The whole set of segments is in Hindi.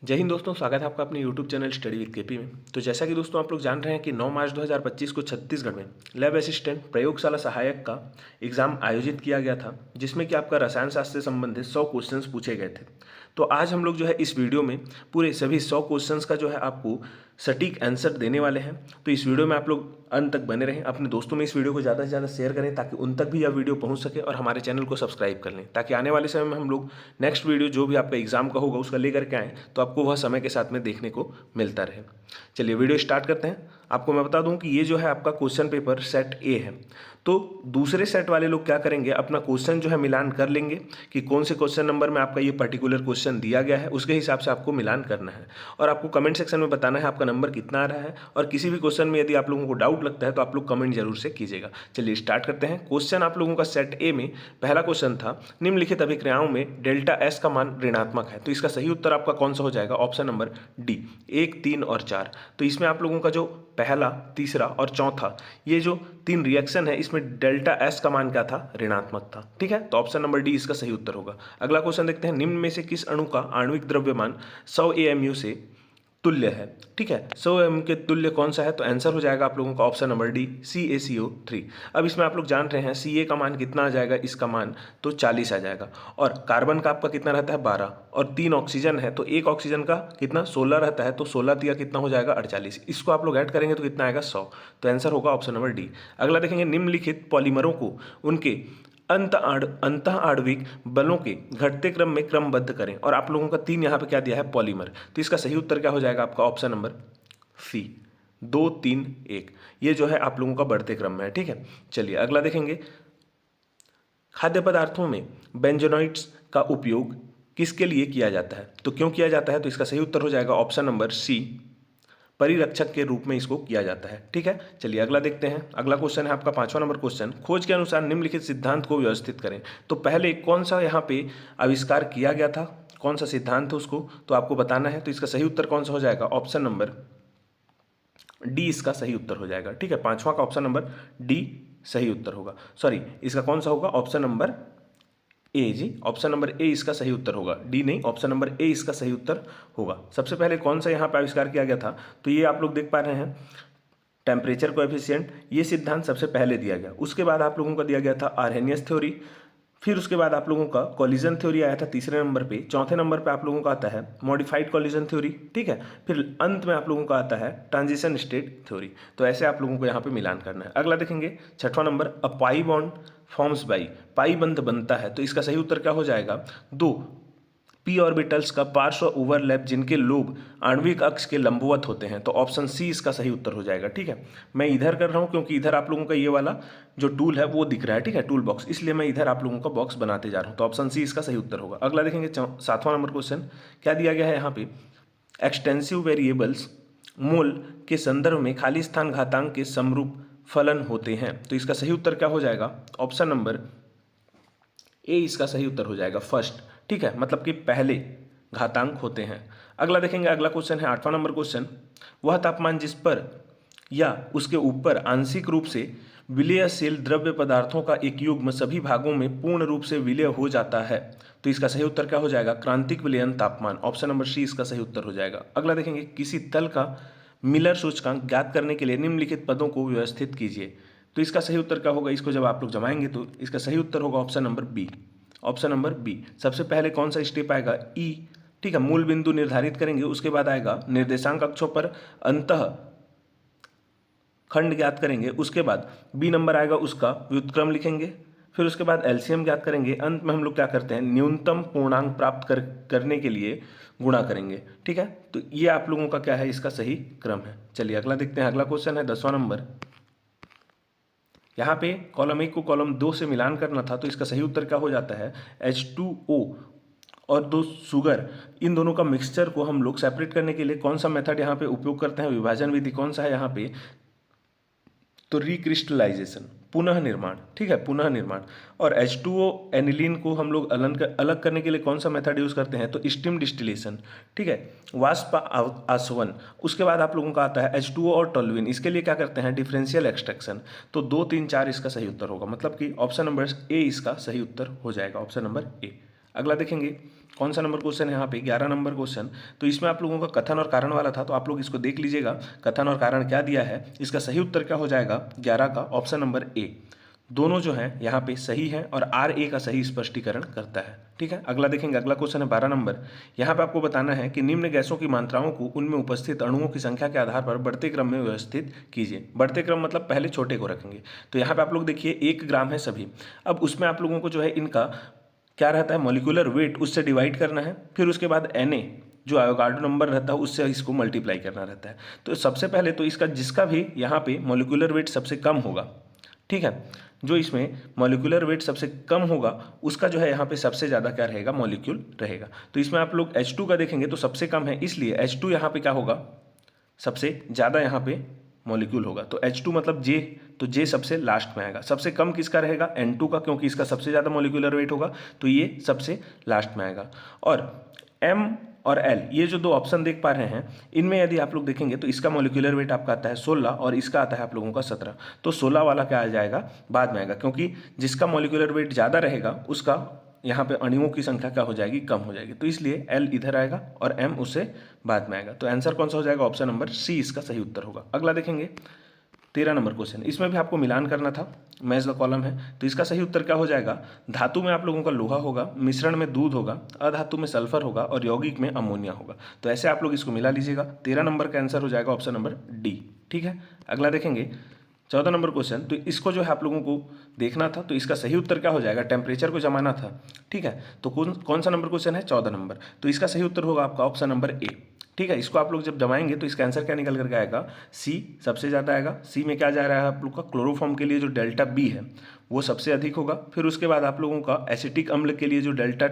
जय हिंद दोस्तों, स्वागत है आपका अपने YouTube channel study with KP में। तो जैसा कि दोस्तों आप लोग जान रहे हैं कि 9 मार्च 2025 को छत्तीसगढ़ में लैब असिस्टेंट प्रयोगशाला सहायक का एग्जाम आयोजित किया गया था, जिसमें कि आपका रसायन शास्त्र से संबंधित 100 क्वेश्चंस पूछे गए थे। तो आज हम लोग जो है इस वीडियो में पूरे सभी 100 क्वेश्चंस का जो है आपको सटीक आंसर देने वाले हैं। तो इस वीडियो में आप लोग अंत तक बने रहें, अपने दोस्तों में इस वीडियो को ज़्यादा से ज़्यादा शेयर करें ताकि उन तक भी यह वीडियो पहुंच सके, और हमारे चैनल को सब्सक्राइब कर लें ताकि आने वाले समय में हम लोग नेक्स्ट वीडियो जो भी आपका एग्जाम का होगा उसका लेकर के आएँ तो आपको वह समय के साथ में देखने को मिलता रहे। चलिए वीडियो स्टार्ट करते हैं। आपको मैं बता दूं कि ये जो है आपका क्वेश्चन पेपर सेट ए है। तो दूसरे सेट वाले लोग क्या करेंगे, अपना क्वेश्चन जो है मिलान कर लेंगे कि कौन से क्वेश्चन नंबर में आपका ये पर्टिकुलर क्वेश्चन दिया गया है, उसके हिसाब से आपको मिलान करना है और आपको कमेंट सेक्शन में बताना है आपका नंबर कितना आ रहा है। और किसी भी क्वेश्चन में यदि आप लोगों को डाउट लगता है तो आप लोग कमेंट जरूर से कीजिएगा। चलिए स्टार्ट करते हैं। क्वेश्चन आप लोगों का सेट ए में पहला क्वेश्चन था, निम्नलिखित अभिक्रियाओं में डेल्टा एस का मान ऋणात्मक है। तो इसका सही उत्तर आपका कौन सा हो जाएगा? ऑप्शन नंबर डी, 1, 3 और 4। तो इसमें आप लोगों का जो पहला, तीसरा और चौथा ये जो 3 रिएक्शन है, इसमें डेल्टा एस का मान क्या था? ऋणात्मक था। ठीक है, तो ऑप्शन नंबर डी इसका सही उत्तर होगा। अगला क्वेश्चन देखते हैं, निम्न में से किस अणु का आणविक द्रव्यमान 100 AMU से तुल्य है? ठीक है, 100 AMU के तुल्य कौन सा है? तो आंसर हो जाएगा आप लोगों का ऑप्शन नंबर डी, CaCO3। अब इसमें आप लोग जान रहे हैं Ca का मान कितना आ जाएगा, इसका मान तो 40 आ जाएगा, और कार्बन का आपका कितना रहता है? 12, और 3 ऑक्सीजन है तो एक ऑक्सीजन का कितना? 16 रहता है, तो 16 तिया कितना हो जाएगा? 48। इसको आप लोग ऐड करेंगे तो कितना आएगा? 100। तो आंसर होगा ऑप्शन नंबर डी। अगला देखेंगे, निम्नलिखित पॉलीमरों को उनके अंतः आणविक बलों के घटते क्रम में क्रमबद्ध करें। और आप लोगों का 3 यहाँ पे क्या दिया है? पॉलीमर। तो इसका सही उत्तर क्या हो जाएगा आपका? Option number C, 2, 3, 1। ये जो है आप लोगों का बढ़ते क्रम में है। ठीक है, चलिए अगला देखेंगे, खाद्य पदार्थों में बेंजोनॉइड्स का उपयोग किसके लिए किया जाता है? तो क्यों किया जाता है? तो इसका सही उत्तर हो जाएगा ऑप्शन नंबर सी, परिरक्षक के रूप में इसको किया जाता है। ठीक है, चलिए अगला देखते हैं। अगला क्वेश्चन है आपका 5वां नंबर क्वेश्चन, खोज के अनुसार निम्नलिखित सिद्धांत को व्यवस्थित करें। तो पहले कौन सा यहाँ पे आविष्कार किया गया था, कौन सा सिद्धांत है उसको तो आपको बताना है। तो इसका सही उत्तर कौन सा हो जाएगा? ऑप्शन नंबर डी इसका सही उत्तर हो जाएगा। ठीक है, 5वां का ऑप्शन नंबर डी सही उत्तर होगा। सॉरी, इसका कौन सा होगा? ऑप्शन नंबर ए जी, ऑप्शन नंबर ए इसका सही उत्तर होगा, डी नहीं, ऑप्शन नंबर ए इसका सही उत्तर होगा। सबसे पहले कौन सा यहाँ पे आविष्कार किया गया था? तो ये आप लोग देख पा रहे हैं टेम्परेचर कोएफिशिएंट, ये सिद्धांत सबसे पहले दिया गया। उसके बाद आप लोगों का दिया गया था आर्हेनियस थ्योरी, फिर उसके बाद आप लोगों का कॉलिजन थ्योरी आया था तीसरे नंबर पे, चौथे नंबर पे आप लोगों का आता है मॉडिफाइड कॉलिजन थ्योरी। ठीक है, फिर अंत में आप लोगों का आता है ट्रांजिशन स्टेट थ्योरी। तो ऐसे आप लोगों को यहाँ पे मिलान करना है। अगला देखेंगे 6वां number, a pi bond forms by, pi बंध बनता है। तो इसका सही उत्तर क्या हो जाएगा? 2 पी ऑर्बिटल्स का पार्श्व ओवरलैप जिनके लोब आणविक अक्ष के लंबवत होते हैं। तो ऑप्शन सी इसका सही उत्तर हो जाएगा। ठीक है, मैं इधर कर रहा हूं क्योंकि इधर आप लोगों का ये वाला जो टूल है वो दिख रहा है। ठीक है, टूल बॉक्स, इसलिए मैं इधर आप लोगों का बॉक्स बनाते जा रहा हूं। तो ऑप्शन सी इसका सही उत्तर होगा। अगला देखेंगे 7वां नंबर क्वेश्चन, क्या दिया गया है यहाँ पे, एक्सटेंसिव वेरिएबल्स मोल के संदर्भ में खाली स्थान घातांक के समरूप फलन होते हैं। तो इसका सही उत्तर क्या हो जाएगा? ऑप्शन नंबर ए इसका सही उत्तर हो जाएगा, फर्स्ट। ठीक है, मतलब कि पहले घातांक होते हैं। अगला देखेंगे, अगला क्वेश्चन है 8वां नंबर क्वेश्चन, वह तापमान जिस पर या उसके ऊपर आंशिक रूप से विलयशील द्रव्य पदार्थों का एक युग्म सभी भागों में पूर्ण रूप से विलय हो जाता है। तो इसका सही उत्तर क्या हो जाएगा? क्रांतिक विलयन तापमान, ऑप्शन नंबर सी इसका सही उत्तर हो जाएगा। अगला देखेंगे, किसी तल का मिलर सूचकांक ज्ञात करने के लिए निम्नलिखित पदों को व्यवस्थित कीजिए। तो इसका सही उत्तर क्या होगा? इसको जब आप लोग जमाएंगे तो इसका सही उत्तर होगा option number B, option number B. सबसे पहले कौन सा स्टेप आएगा? ई। ठीक है, मूल बिंदु निर्धारित करेंगे, उसके बाद आएगा निर्देशांक अक्षों पर अंतः खंड ज्ञात करेंगे, उसके बाद बी नंबर आएगा उसका व्युत्क्रम लिखेंगे, फिर उसके बाद एलसीएम ज्ञात करेंगे, अंत में हम लोग क्या करते हैं? न्यूनतम पूर्णांक प्राप्त करने के लिए गुणा करेंगे। ठीक है, तो ये आप लोगों का क्या है? इसका सही क्रम है। चलिए अगला देखते हैं। अगला क्वेश्चन है 10वां नंबर, यहाँ पे कॉलम 1 को कॉलम 2 से मिलान करना था। तो इसका सही उत्तर क्या हो जाता है? H2O और 2 शुगर, इन दोनों का मिक्सचर को हम लोग सेपरेट करने के लिए कौन सा मेथड यहाँ पे उपयोग करते हैं? विभाजन विधि कौन सा है यहाँ पे? तो रिक्रिस्टलाइजेशन, पुनः निर्माण। ठीक है, पुनः निर्माण। और H2O एनिलीन को हम लोग अलग करने के लिए कौन सा मेथड यूज करते हैं? तो स्टीम डिस्टिलेशन। ठीक है, वाष्प आसवन। उसके बाद आप लोगों का आता है H2O और टोल्यूइन, इसके लिए क्या करते हैं? Differential extraction. तो 2, 3, 4 इसका सही उत्तर होगा, मतलब कि ऑप्शन नंबर ए इसका सही उत्तर हो जाएगा, ऑप्शन नंबर ए। अगला देखेंगे कौन सा नंबर क्वेश्चन है यहाँ पे, 11 नंबर क्वेश्चन। तो इसमें आप लोगों का कथन और कारण वाला था, तो आप लोग इसको देख लीजिएगा कथन और कारण क्या दिया है। इसका सही उत्तर क्या हो जाएगा 11 का ऑप्शन नंबर ए। दोनों जो है यहाँ पे सही है और आर ए का सही स्पष्टीकरण करता है। ठीक है, अगला देखेंगे, अगला क्वेश्चन है 12 नंबर। यहाँ पे आपको बताना है कि निम्न गैसों की मात्राओं को उनमें उपस्थित अणुओं की संख्या के आधार पर बढ़ते क्रम में व्यवस्थित कीजिए। बढ़ते क्रम मतलब पहले छोटे को रखेंगे। तो यहाँ पे आप लोग देखिए 1 ग्राम है सभी। अब उसमें आप लोगों को जो है इनका क्या रहता है, मॉलिक्यूलर वेट, उससे डिवाइड करना है। फिर उसके बाद Na जो एवोगाड्रो नंबर रहता है उससे इसको मल्टीप्लाई करना रहता है। तो सबसे पहले तो इसका जिसका भी यहाँ पे मॉलिक्यूलर वेट सबसे कम होगा, ठीक है, जो इसमें मॉलिक्यूलर वेट सबसे कम होगा उसका जो है यहाँ पे सबसे ज़्यादा क्या रहेगा, मॉलिक्यूल रहेगा। तो इसमें आप लोग H2 का देखेंगे तो सबसे कम है, इसलिए H2 यहाँ पे क्या होगा, सबसे ज़्यादा यहाँ पे मॉलिक्यूल होगा। तो H2 मतलब J, तो J सबसे लास्ट में आएगा। सबसे कम किसका रहेगा, N2 का, क्योंकि इसका सबसे ज़्यादा मॉलिक्यूलर वेट होगा, तो ये सबसे लास्ट में आएगा। और M और L ये जो दो ऑप्शन देख पा रहे हैं, इनमें यदि आप लोग देखेंगे तो इसका मॉलिक्यूलर वेट आपका आता है 16 और इसका आता है आप लोगों का 17। तो 16 वाला क्या आ जाएगा, बाद में आएगा, क्योंकि जिसका मॉलिक्यूलर वेट ज़्यादा रहेगा उसका यहाँ पे अणुओं की संख्या क्या हो जाएगी, कम हो जाएगी। तो इसलिए L इधर आएगा और M उससे बाद में आएगा। तो आंसर कौन सा हो जाएगा, ऑप्शन नंबर सी इसका सही उत्तर होगा। अगला देखेंगे 13 नंबर क्वेश्चन। इसमें भी आपको मिलान करना था, मैच द कॉलम है। तो इसका सही उत्तर क्या हो जाएगा, धातु में आप लोगों का लोहा होगा, मिश्रण में दूध होगा, अधातु में सल्फर होगा और यौगिक में अमोनिया होगा। तो ऐसे आप लोग इसको मिला लीजिएगा। 13 नंबर का आंसर हो जाएगा ऑप्शन नंबर डी। ठीक है, अगला देखेंगे 14 नंबर क्वेश्चन। तो इसको जो है आप लोगों को देखना था, तो इसका सही उत्तर क्या हो जाएगा, टेम्परेचर को जमाना था। ठीक है, तो कौन सा नंबर क्वेश्चन है, 14 नंबर। तो इसका सही उत्तर होगा आपका ऑप्शन नंबर ए। ठीक है, इसको आप लोग जब जमाएंगे तो इसका आंसर क्या निकल करके आएगा, सी सबसे ज़्यादा आएगा। सी में क्या जा रहा है आप लोग का, क्लोरोफॉर्म के लिए जो डेल्टा बी है वो सबसे अधिक होगा। फिर उसके बाद आप लोगों का एसिटिक अम्ल के लिए जो डेल्टा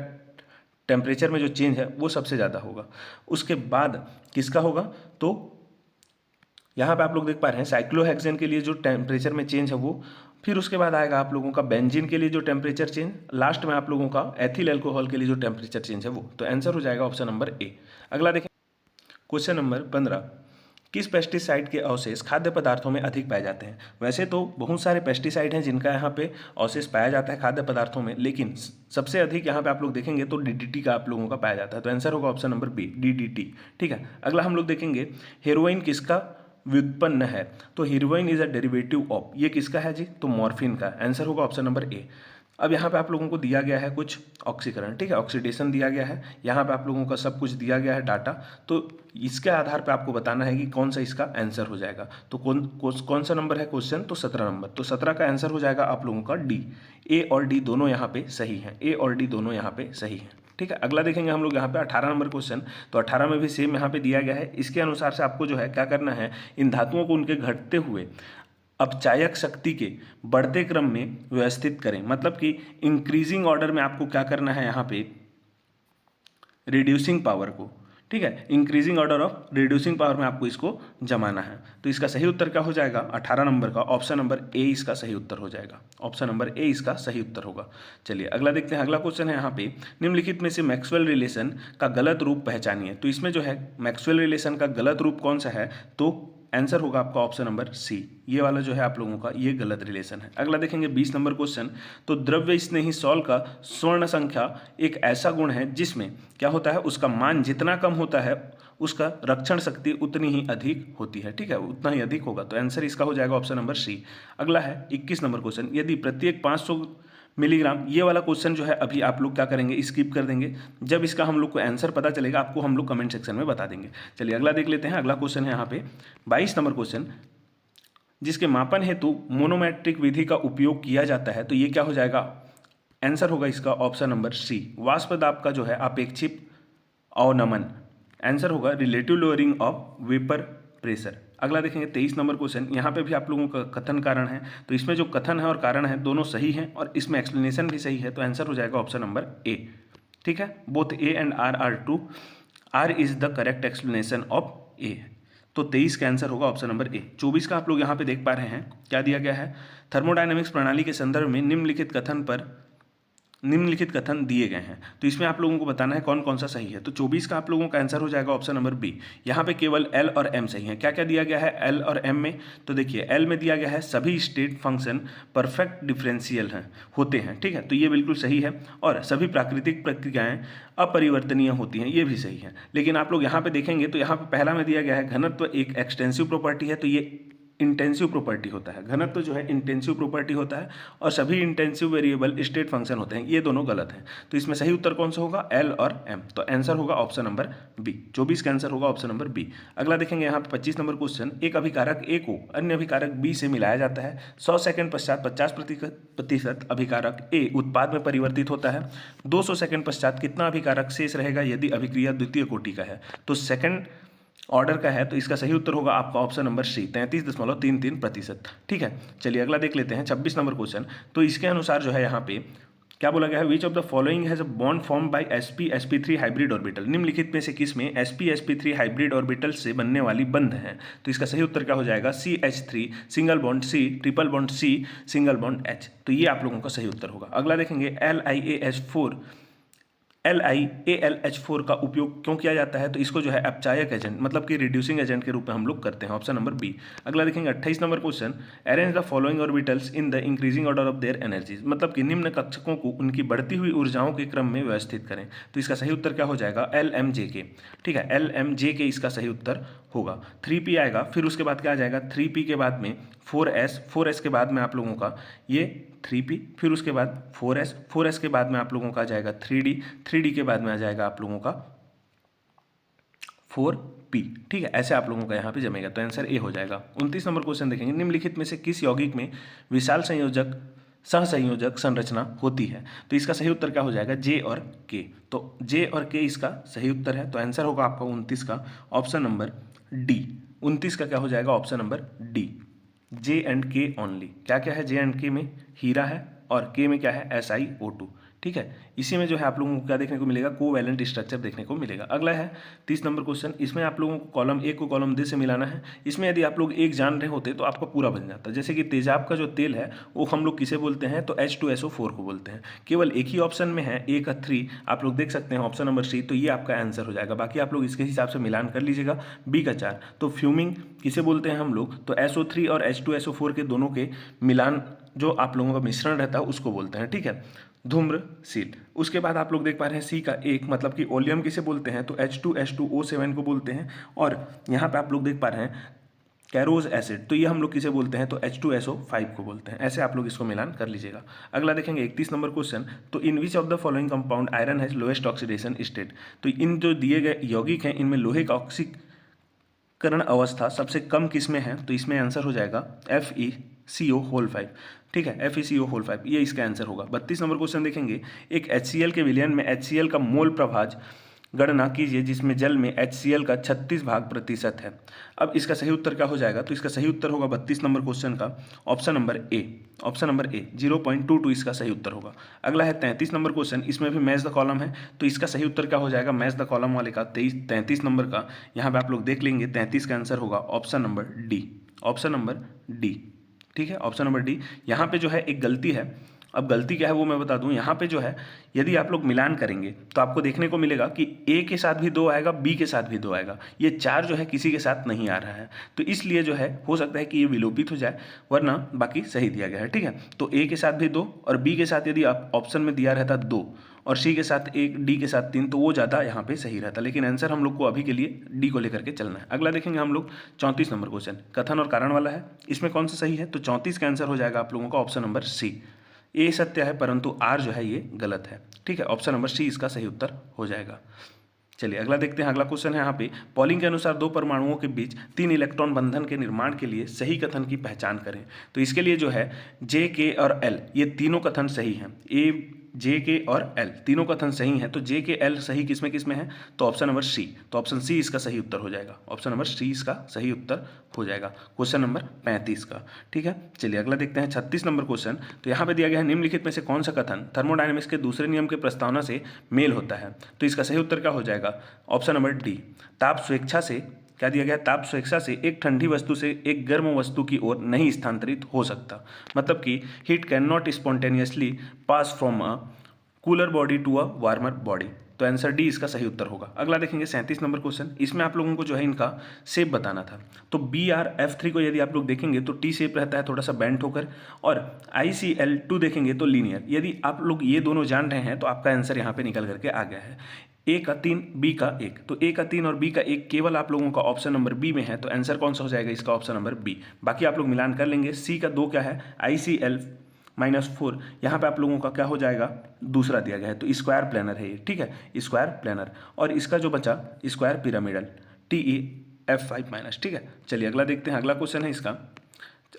टेम्परेचर में जो चेंज है वो सबसे ज़्यादा होगा। उसके बाद किसका होगा, तो यहाँ पे आप लोग देख पा रहे हैं साइक्लोहेक्सेन के लिए जो टेम्परेचर में चेंज है वो। फिर उसके बाद आएगा आप लोगों का बेंजीन के लिए जो टेम्परेचर चेंज। लास्ट में आप लोगों का एथिल अल्कोहल के लिए जो टेम्परेचर चेंज है वो। तो आंसर हो जाएगा ऑप्शन नंबर ए। अगला देखें क्वेश्चन नंबर 15। किस पेस्टिसाइड के अवशेष खाद्य पदार्थों में अधिक पाए जाते हैं। वैसे तो बहुत सारे पेस्टिसाइड हैं जिनका यहाँ पे अवशेष पाया जाता है खाद्य पदार्थों में, लेकिन सबसे अधिक यहाँ पे आप लोग देखेंगे तो DDT का आप लोगों का पाया जाता है। तो आंसर होगा ऑप्शन नंबर बी, DDT। ठीक है, अगला हम लोग देखेंगे हेरोइन किसका व्युत्पन्न है। तो heroine is a derivative of, ये किसका है जी, तो मॉर्फिन का। आंसर होगा ऑप्शन नंबर ए। अब यहाँ पे आप लोगों को दिया गया है कुछ ऑक्सीकरण, ठीक है, ऑक्सीडेशन दिया गया है, यहाँ पे आप लोगों का सब कुछ दिया गया है डाटा। तो इसके आधार पे आपको बताना है कि कौन सा इसका आंसर हो जाएगा। तो कौन सा नंबर है क्वेश्चन, तो 17 नंबर। तो 17 का आंसर हो जाएगा आप लोगों का डी। ए और डी दोनों यहाँ पे सही हैं, ए और डी दोनों यहाँ पे सही हैं। ठीक है, अगला देखेंगे हम लोग यहाँ पे 18 नंबर क्वेश्चन। तो 18 में भी सेम यहाँ पे दिया गया है। इसके अनुसार से आपको जो है क्या करना है, इन धातुओं को उनके घटते हुए अपचायक शक्ति के बढ़ते क्रम में व्यवस्थित करें। मतलब कि इंक्रीजिंग ऑर्डर में आपको क्या करना है यहाँ पे, रिड्यूसिंग पावर को, ठीक है, increasing order of reducing power में आपको इसको जमाना है। तो इसका सही उत्तर क्या हो जाएगा 18 नंबर का ऑप्शन नंबर ए इसका सही उत्तर हो जाएगा। ऑप्शन नंबर ए इसका सही उत्तर होगा। चलिए अगला देखते हैं। अगला क्वेश्चन है यहाँ पे, निम्नलिखित में से मैक्सवेल रिलेशन का गलत रूप पहचानिए। तो इसमें जो है मैक्सवेल रिलेशन का गलत रूप कौन सा है, तो आंसर होगा आपका ऑप्शन नंबर सी। ये वाला जो है आप लोगों का ये गलत रिलेशन है। अगला देखेंगे 20 नंबर क्वेश्चन। तो द्रव्य स्नेही सॉल का स्वर्ण संख्या एक ऐसा गुण है जिसमें क्या होता है, उसका मान जितना कम होता है उसका रक्षण शक्ति उतनी ही अधिक होती है। ठीक है, उतना ही अधिक होगा। तो आंसर इसका हो जाएगा ऑप्शन नंबर सी। अगला है 21 नंबर क्वेश्चन। यदि प्रत्येक 500 मिलीग्राम, ये वाला क्वेश्चन जो है अभी आप लोग क्या करेंगे, स्किप कर देंगे। जब इसका हम लोग को आंसर पता चलेगा आपको हम लोग कमेंट सेक्शन में बता देंगे। चलिए अगला देख लेते हैं। अगला क्वेश्चन है यहाँ पे 22 नंबर क्वेश्चन, जिसके मापन हेतु मोनोमेट्रिक विधि का उपयोग किया जाता है। तो ये क्या हो जाएगा, आंसर होगा इसका ऑप्शन नंबर सी, वाष्प दाब का जो है अपेक्षित अवनमन। आंसर होगा relative lowering of vapour pressure. अगला देखेंगे 23 नंबर क्वेश्चन। यहाँ पे भी आप लोगों का कथन कारण है। तो इसमें जो कथन है और कारण है दोनों सही हैं और इसमें एक्सप्लेनेशन भी सही है। तो आंसर हो जाएगा ऑप्शन नंबर ए। ठीक है, both A and R are true, R is the correct explanation of A. तो 23 का आंसर होगा ऑप्शन नंबर ए। 24 का आप लोग यहाँ पे देख पा रहे हैं क्या दिया गया है, थर्मोडायनेमिक्स प्रणाली के संदर्भ में निम्नलिखित कथन पर निम्नलिखित कथन दिए गए हैं, तो इसमें आप लोगों को बताना है कौन कौन सा सही है। तो 24 का आप लोगों का आंसर हो जाएगा ऑप्शन नंबर बी। यहाँ पे केवल एल और एम सही है। क्या क्या दिया गया है एल और एम में? तो देखिए एल में दिया गया है सभी स्टेट फंक्शन परफेक्ट डिफरेंशियल हैं होते हैं, ठीक है, तो ये बिल्कुल सही है। और सभी प्राकृतिक प्रक्रियाएं अपरिवर्तनीय होती हैं, ये भी सही है। लेकिन आप लोग यहाँ पे देखेंगे तो यहाँ पे पहला में दिया गया है घनत्व एक एक्सटेंसिव प्रॉपर्टी है, तो ये इंटेंसिव प्रॉपर्टी होता है। घनत्व जो है इंटेंसिव प्रॉपर्टी होता है और सभी इंटेंसिव वेरिएबल स्टेट फंक्शन होते हैं, ये दोनों गलत हैं। तो इसमें सही उत्तर कौन सा होगा? एल और एम। तो आंसर होगा ऑप्शन नंबर बी। 24 का आंसर होगा ऑप्शन नंबर बी। अगला देखेंगे यहाँ पे 25 नंबर क्वेश्चन। एक अभिकारक ए को अन्य अभिकारक बी से मिलाया जाता है। 100 सेकंड पश्चात 50% अभिकारक ए उत्पाद में परिवर्तित होता है। 200 सेकंड पश्चात कितना अभिकारक शेष रहेगा यदि अभिक्रिया द्वितीय कोटि का है? तो सेकंड ऑर्डर का है, तो इसका सही उत्तर होगा आपका ऑप्शन नंबर सी, 33.33%। ठीक है, चलिए अगला देख लेते हैं 26 नंबर क्वेश्चन। तो इसके अनुसार जो है यहाँ पे क्या बोला गया है? विच of the following has a bond form by sp-sp3 hybrid orbital. निम्नलिखित में से किस में sp-sp3 हाइब्रिड ऑर्बिटल से बनने वाली बंध है? तो इसका सही उत्तर क्या हो जाएगा? CH3 single bond C triple bond C single bond H। तो ये आप लोगों का सही उत्तर होगा। अगला देखेंगे LiAlH4 का उपयोग क्यों किया जाता है? तो इसको जो है अपचायक एजेंट मतलब कि रिड्यूसिंग एजेंट के रूप में हम लोग करते हैं, ऑप्शन नंबर बी। अगला देखेंगे 28 number question. Arrange the following orbitals in the increasing order of their energies, मतलब कि निम्न कक्षकों को उनकी बढ़ती हुई ऊर्जाओं के क्रम में व्यवस्थित करें। तो इसका सही उत्तर क्या हो जाएगा? LMJK। ठीक है, LMJK इसका सही उत्तर होगा। 3p आएगा, फिर उसके बाद क्या आ जाएगा? 3p के बाद में 4s के बाद में आप लोगों का ये 3p, फिर उसके बाद 4s के बाद में आप लोगों का आ जाएगा 3d के बाद में आ जाएगा आप लोगों का 4p। ठीक है, ऐसे आप लोगों का यहाँ पे जमेगा, तो आंसर ए हो जाएगा। 29 नंबर क्वेश्चन देखेंगे। निम्नलिखित में से किस यौगिक में विशाल सहसंयोजक संरचना होती है? तो इसका सही उत्तर क्या हो जाएगा? जे और के। तो जे और के इसका सही उत्तर है, तो आंसर होगा आपका 29 का ऑप्शन नंबर डी। 29 का क्या हो जाएगा? Option number D, J and के ओनली। क्या क्या है जे एंड के में? हीरा है और के में क्या है? SiO2। ठीक है, इसी में जो है आप लोगों को क्या देखने को मिलेगा? कोवैलेंट स्ट्रक्चर देखने को मिलेगा। अगला है 30 नंबर क्वेश्चन। इसमें आप लोगों को कॉलम ए को कॉलम डी से मिलाना है। इसमें यदि आप लोग एक जान रहे होते तो आपका पूरा बन जाता। जैसे कि तेजाब का जो तेल है वो हम लोग किसे बोलते हैं? तो H2SO4 को बोलते हैं। केवल एक ही ऑप्शन में है, ए का 3 आप लोग देख सकते हैं, ऑप्शन नंबर सी। तो ये आपका आंसर हो जाएगा। बाकी आप लोग इसके हिसाब से मिलान कर लीजिएगा। बी का 4 तो फ्यूमिंग किसे बोलते हैं हम लोग? तो SO3 और H2SO4 के दोनों के मिलान जो आप लोगों का मिश्रण रहता है उसको बोलते हैं। ठीक है, धूम्रशील। उसके बाद आप लोग देख पा रहे हैं सी का 1 मतलब कि ओलियम किसे बोलते हैं? तो H2H2O7 को बोलते हैं। और यहाँ पे आप लोग देख पा रहे हैं कैरोज एसिड, तो ये हम लोग किसे बोलते हैं? तो H2SO5 को बोलते हैं। ऐसे आप लोग इसको मिलान कर लीजिएगा। अगला देखेंगे 31 नंबर क्वेश्चन। तो in which of the following compound iron has lowest oxidation state. तो इन जो दिए गए यौगिक हैं इनमें लोहे का ऑक्सीकरण अवस्था सबसे कम किस में है? तो इसमें आंसर हो जाएगा FeCO5। ठीक है, FeCO5 ये इसका आंसर होगा। 32 नंबर क्वेश्चन देखेंगे। एक HCl के विलयन में HCl का मोल प्रभाज गणना कीजिए जिसमें जल में HCl का 36% है। अब इसका सही उत्तर क्या हो जाएगा? तो इसका सही उत्तर होगा 32 नंबर क्वेश्चन का ऑप्शन नंबर ए। ऑप्शन नंबर ए 0.22 इसका सही उत्तर होगा। अगला है 33 नंबर क्वेश्चन। इसमें भी मैच द कॉलम है, तो इसका सही उत्तर क्या हो जाएगा? मैच द कॉलम वाले का 33 नंबर का यहाँ पे आप लोग देख लेंगे। 33 का आंसर होगा option number D. Option number D, ठीक है, ऑप्शन नंबर डी। यहाँ पे जो है एक गलती है। अब गलती क्या है वो मैं बता दूं। यहाँ पे जो है यदि आप लोग मिलान करेंगे तो आपको देखने को मिलेगा कि ए के साथ भी 2 आएगा, बी के साथ भी 2 आएगा। ये 4 जो है किसी के साथ नहीं आ रहा है, तो इसलिए जो है हो सकता है कि ये विलोपित हो जाए, वरना बाकी सही दिया गया है। ठीक है, तो ए के साथ भी 2 और बी के साथ यदि आप ऑप्शन में दिया रहता 2 और सी के साथ 1, डी के साथ 3 तो वो ज़्यादा यहाँ पे सही रहता। लेकिन आंसर हम लोग को अभी के लिए डी को लेकर के चलना है। अगला देखेंगे हम लोग 34 नंबर क्वेश्चन। कथन और कारण वाला है। इसमें कौन सा सही है? तो 34 का आंसर हो जाएगा आप लोगों का ऑप्शन नंबर सी। ए सत्य है परंतु आर जो है ये गलत है। ठीक है, ऑप्शन नंबर सी इसका सही उत्तर हो जाएगा। चलिए अगला देखते हैं। अगला क्वेश्चन है यहाँ पे पॉलिंग के अनुसार 2 परमाणुओं के बीच 3 इलेक्ट्रॉन बंधन के निर्माण के लिए सही कथन की पहचान करें। तो इसके लिए जो है जे, के और एल ये तीनों कथन सही हैं। ए, जे, के और एल तीनों कथन सही हैं। तो जे, के, एल सही किसमें किसमें है? तो ऑप्शन नंबर सी। तो ऑप्शन सी इसका सही उत्तर हो जाएगा। ऑप्शन नंबर सी इसका सही उत्तर हो जाएगा क्वेश्चन नंबर 35 का। ठीक है, चलिए अगला देखते हैं 36 नंबर क्वेश्चन। तो यहाँ पे दिया गया है निम्नलिखित में से कौन सा कथन थर्मोडायनेमिक्स के दूसरे नियम के प्रस्तावना से मेल होता है? तो इसका सही उत्तर क्या हो जाएगा? Option number D. ताप स्वेच्छा से क्या दिया गया? ताप स्वेच्छा से एक ठंडी वस्तु से एक गर्म वस्तु की ओर नहीं स्थानांतरित हो सकता। मतलब कि heat can not spontaneously pass from a cooler body to a warmer body. तो आंसर डी इसका सही उत्तर होगा। अगला देखेंगे 37 नंबर क्वेश्चन। इसमें आप लोगों को जो है इनका शेप बताना था। तो BRF3 को यदि आप लोग देखेंगे तो टी शेप रहता है, थोड़ा सा बेंट होकर, और ICL2 देखेंगे तो लीनियर। यदि आप लोग ये दोनों जान रहे हैं तो आपका आंसर यहाँ पे निकल करके आ गया है। ए का 3 बी का 1, तो ए का 3 और बी का 1 केवल आप लोगों का ऑप्शन नंबर बी में है, तो आंसर कौन सा हो जाएगा इसका? Option number B. बाकी आप लोग मिलान कर लेंगे। सी का 2 क्या है? ICL-4, यहाँ पे आप लोगों का क्या हो जाएगा? दूसरा दिया गया है, तो स्क्वायर प्लेनर है ये, ठीक है, स्क्वायर प्लेनर। और इसका जो बचा स्क्वायर पिरामिडल, TEF5-, ठीक है। चलिए अगला देखते हैं। अगला क्वेश्चन है इसका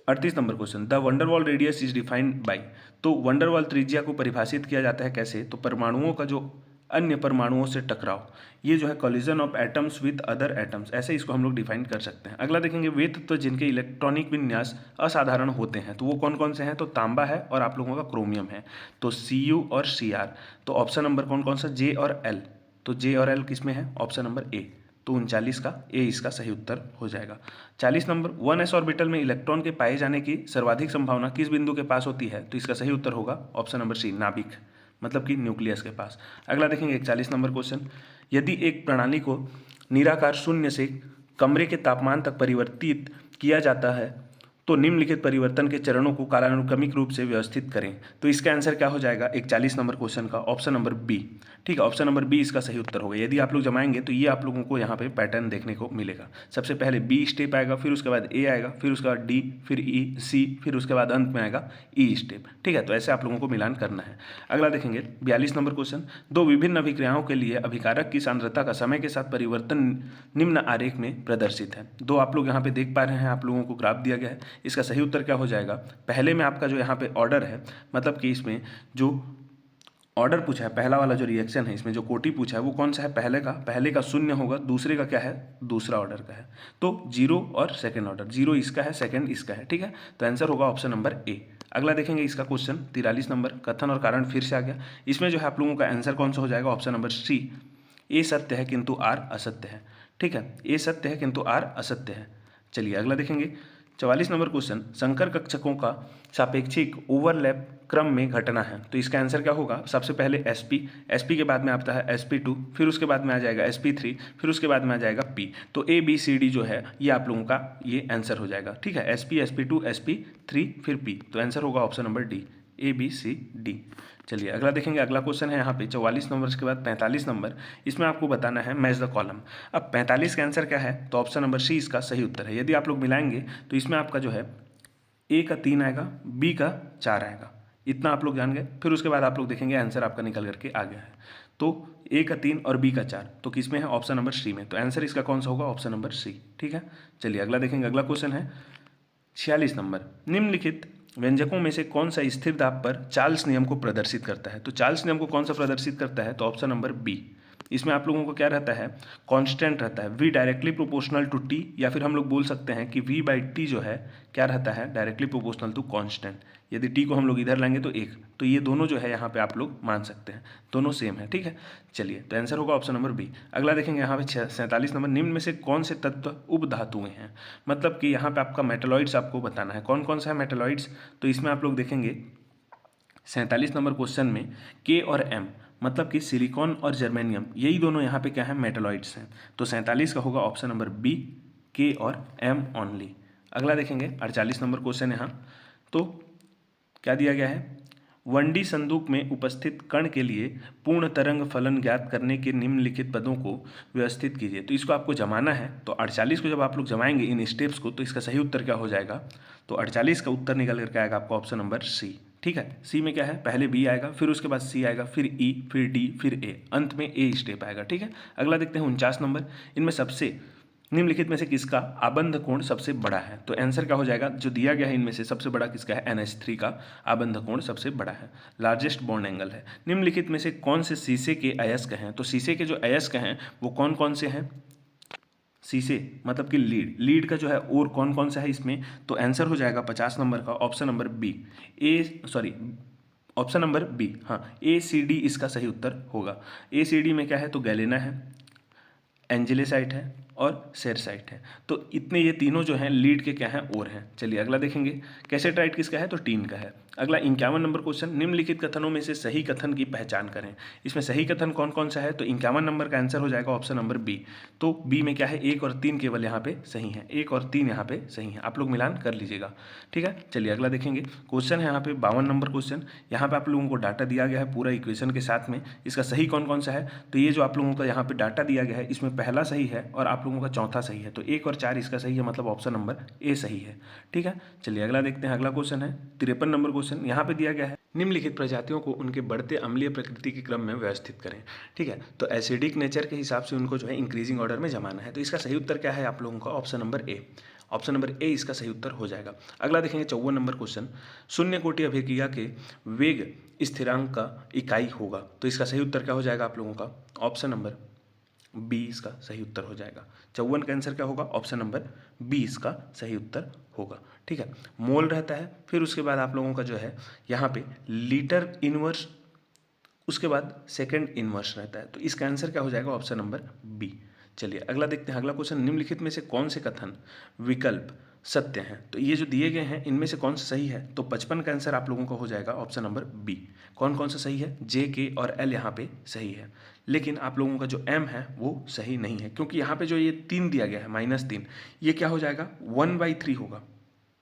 38 number question. The van der Waals radius is defined by. तो वंडरवॉल त्रिज्या को परिभाषित किया जाता है कैसे? तो परमाणुओं का जो अन्य परमाणुओं से टकराव, ये जो है collision of atoms with other atoms, ऐसे इसको हम लोग डिफाइन कर सकते हैं। अगला देखेंगे वे तत्व जिनके इलेक्ट्रॉनिक विन्यास असाधारण होते हैं, तो वो कौन कौन से हैं? तो तांबा है और आप लोगों का क्रोमियम है, तो Cu और Cr। तो ऑप्शन नंबर कौन कौन सा? J और L। तो J और L किस में है? ऑप्शन नंबर ए। तो 39 का ए इसका सही उत्तर हो जाएगा। 40 नंबर 1s ऑर्बिटल में इलेक्ट्रॉन के पाए जाने की सर्वाधिक संभावना किस बिंदु के पास होती है? तो इसका सही उत्तर होगा ऑप्शन नंबर सी, नाभिक, मतलब कि न्यूक्लियस के पास। अगला देखेंगे 41 नंबर क्वेश्चन। यदि एक प्रणाली को निराकार शून्य से कमरे के तापमान तक परिवर्तित किया जाता है तो निम्नलिखित परिवर्तन के चरणों को कालानुक्रमिक रूप से व्यवस्थित करें। तो इसका आंसर क्या हो जाएगा 41 नंबर क्वेश्चन का? ऑप्शन नंबर बी, ठीक है, ऑप्शन नंबर बी इसका सही उत्तर होगा। यदि आप लोग जमाएंगे तो ये आप लोगों को यहाँ पे पैटर्न देखने को मिलेगा। सबसे पहले बी स्टेप आएगा, फिर उसके बाद ए आएगा, फिर उसके बाद डी, फिर ई, सी, फिर उसके बाद अंत में आएगा ई स्टेप, ठीक है। तो ऐसे आप लोगों को मिलान करना है। अगला देखेंगे 42 नंबर क्वेश्चन। दो विभिन्न अभिक्रियाओं के लिए अभिकारक की सांद्रता का समय के साथ परिवर्तन निम्न आरेख में प्रदर्शित है। दो आप लोग यहाँ पे देख पा रहे हैं, आप लोगों को ग्राफ दिया गया है। इसका सही उत्तर क्या हो जाएगा? पहले में आपका जो यहाँ पे ऑर्डर है, मतलब कि इसमें जो ऑर्डर पूछा है, पहला वाला जो रिएक्शन है, इसमें जो कोटि पूछा है वो कौन सा है? पहले का शून्य होगा, दूसरे का क्या है? दूसरा ऑर्डर का है। तो 0 और सेकंड ऑर्डर, 0 इसका है, सेकंड इसका है, ठीक है। तो आंसर होगा ऑप्शन नंबर ए। अगला देखेंगे इसका क्वेश्चन 43 नंबर। कथन और कारण फिर से आ गया। इसमें जो है आप लोगों का आंसर कौन सा हो जाएगा? ऑप्शन नंबर सी, ए सत्य है किंतु आर असत्य है, ठीक है, ए सत्य है किंतु आर असत्य है। चलिए अगला देखेंगे 44 नंबर क्वेश्चन। संकर कक्षकों का सापेक्षिक ओवरलैप क्रम में घटना है, तो इसका आंसर क्या होगा? सबसे पहले sp के बाद में आता है sp2, फिर उसके बाद में आ जाएगा sp3, फिर उसके बाद में आ जाएगा p। तो ABCD जो है ये आप लोगों का ये आंसर हो जाएगा, ठीक है, sp, sp2, sp3, फिर p। तो आंसर होगा ऑप्शन नंबर डी, ABCD। चलिए अगला देखेंगे। अगला क्वेश्चन है यहाँ पे 44 नंबर के बाद 45 नंबर। इसमें आपको बताना है मैच द कॉलम। अब 45 का आंसर क्या है? तो ऑप्शन नंबर सी इसका सही उत्तर है। यदि आप लोग मिलाएंगे तो इसमें आपका जो है ए का 3 आएगा, बी का 4 आएगा, इतना आप लोग जान गए। फिर उसके बाद आप लोग देखेंगे आंसर आपका निकल करके आ गया है। तो ए का 3 और बी का 4 तो किस में है? ऑप्शन नंबर सी में। तो आंसर इसका कौन सा होगा? ऑप्शन नंबर सी, ठीक है। चलिए अगला देखेंगे। अगला क्वेश्चन है 46 नंबर। निम्नलिखित व्यंजकों में से कौन सा स्थिर दाब पर चार्ल्स नियम को प्रदर्शित करता है? तो चार्ल्स नियम को कौन सा प्रदर्शित करता है? तो ऑप्शन नंबर बी। इसमें आप लोगों को क्या रहता है? कांस्टेंट रहता है, v directly proportional to t, या फिर हम लोग बोल सकते हैं कि v/t जो है क्या रहता है? Directly proportional to constant. यदि t को हम लोग इधर लाएंगे तो 1, तो ये दोनों जो है यहाँ पे आप लोग मान सकते हैं, दोनों सेम है, ठीक है। चलिए तो आंसर होगा ऑप्शन नंबर बी। अगला देखेंगे यहाँ पे 47 नंबर। निम्न में से कौन से तत्व उपधातुएं हैं? मतलब कि यहाँ पे आपका मेटलॉइड्स आपको बताना है, कौन कौन सा है मेटलॉइड्स। तो इसमें आप लोग देखेंगे 47 नंबर क्वेश्चन में के और एम, मतलब कि सिलिकॉन और जर्मेनियम, यही दोनों यहाँ पे क्या है? मेटलॉइड्स हैं। तो 47 का होगा ऑप्शन नंबर बी, के और एम ओनली। अगला देखेंगे 48 नंबर क्वेश्चन यहाँ। तो क्या दिया गया है? 1D संदूक में उपस्थित कण के लिए पूर्ण तरंग फलन ज्ञात करने के निम्नलिखित पदों को व्यवस्थित कीजिए। तो इसको आपको जमाना है। तो 48 को जब आप लोग जमाएंगे इन स्टेप्स को, तो इसका सही उत्तर क्या हो जाएगा? तो 48 का उत्तर निकल करके आएगा आपका ऑप्शन नंबर सी, ठीक है। सी में क्या है? पहले बी आएगा, फिर उसके बाद सी आएगा, फिर ई, फिर डी, फिर ए, अंत में ए स्टेप आएगा, ठीक है। अगला देखते हैं 49 नंबर। इनमें सबसे निम्नलिखित में से किसका आबंध कोण सबसे बड़ा है? तो आंसर क्या हो जाएगा? जो दिया गया है इनमें से सबसे बड़ा किसका है? NH3 का आबंध कोण सबसे बड़ा है, लार्जेस्ट बॉन्ड एंगल है। निम्नलिखित में से कौन से शीशे के अयस्क हैं? तो शीशे के जो अयस्क हैं वो कौन कौन से हैं? शीशे मतलब कि लीड का जो है और कौन कौन सा है इसमें? तो आंसर हो जाएगा 50 नंबर का option number B, option number B, हाँ, ACD इसका सही उत्तर होगा। ACD में क्या है? तो गैलेना है, एंजिलेसाइट है और सेरसाइट है। तो इतने ये तीनों जो हैं लीड के क्या हैं? और हैं। चलिए अगला देखेंगे। कैसेट्राइट किसका है? तो टीन का है। अगला 51 नंबर क्वेश्चन, निम्नलिखित कथनों में से सही कथन की पहचान करें। इसमें सही कथन कौन कौन सा है, तो 51 नंबर का आंसर हो जाएगा ऑप्शन नंबर बी। तो बी में क्या है, 1 और 3 केवल यहाँ पे सही है, 1 और 3 यहाँ पे सही है, आप लोग मिलान कर लीजिएगा। ठीक है, चलिए अगला देखेंगे। क्वेश्चन है यहाँ पे 52 नंबर क्वेश्चन। यहाँ पे आप लोगों को डाटा दिया गया है पूरा इक्वेशन के साथ में, इसका सही कौन कौन सा है, तो ये जो आप लोगों का यहाँ पे डाटा दिया गया है इसमें पहला सही है और आप लोगों का चौथा सही है, तो 1 और 4 इसका सही है, मतलब ऑप्शन नंबर ए सही है। ठीक है, चलिए अगला देखते हैं। अगला क्वेश्चन है 53 नंबर क्वेश्चन। यहाँ पे दिया गया है, निम्नलिखित प्रजातियों को उनके बढ़ते अम्लीय प्रकृति के क्रम में व्यवस्थित करें। ठीक है, तो एसिडिक नेचर के हिसाब से उनको जो है इंक्रीजिंग ऑर्डर में जमाना है, तो इसका सही उत्तर क्या है आप लोगों का, option number A. Option number A इसका सही उत्तर हो जाएगा। अगला देखेंगे 54 नंबर क्वेश्चन, शून्य कोटि अभिक्रिया के वेग स्थिरांक का इकाई होगा, तो इसका सही उत्तर क्या हो जाएगा आप लोगों का, ऑप्शन नंबर बी इसका सही उत्तर हो जाएगा। 54 का आंसर क्या होगा, ऑप्शन नंबर बी इसका सही उत्तर होगा। ठीक है, मोल रहता है, फिर उसके बाद आप लोगों का जो है यहाँ पे लीटर इनवर्स, उसके बाद सेकंड इनवर्स रहता है, तो इसका आंसर क्या हो जाएगा, ऑप्शन नंबर बी। चलिए अगला देखते हैं। अगला क्वेश्चन, निम्नलिखित में से कौन से कथन विकल्प सत्य हैं, तो ये जो दिए गए हैं इनमें से कौन सा सही है, तो 55 का आंसर आप लोगों का हो जाएगा ऑप्शन नंबर बी। कौन कौन सा सही है, जे, के और एल यहाँ पे सही है, लेकिन आप लोगों का जो एम है वो सही नहीं है, क्योंकि यहाँ पे जो ये 3 दिया गया है -3, ये क्या हो जाएगा 1/3 होगा,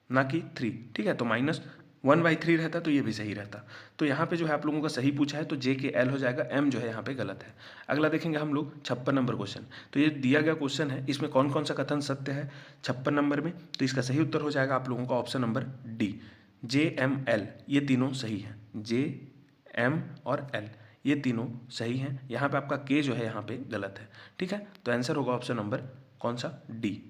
ना कि 3। ठीक है, तो -1/3 रहता तो ये भी सही रहता, तो यहाँ पे जो है आप लोगों का सही पूछा है, तो जे के एल हो जाएगा, एम जो है यहाँ पे गलत है। अगला देखेंगे हम लोग 56 नंबर क्वेश्चन। तो ये दिया गया क्वेश्चन है, इसमें कौन कौन सा कथन सत्य है 56 नंबर में, तो इसका सही उत्तर हो जाएगा आप लोगों का ऑप्शन नंबर डी, जे, एम, एल ये तीनों सही है, जे, एम और एल ये तीनों सही हैं। यहाँ पे आपका के जो है यहाँ पे गलत है। ठीक है, तो आंसर होगा ऑप्शन नंबर कौन सा, डी,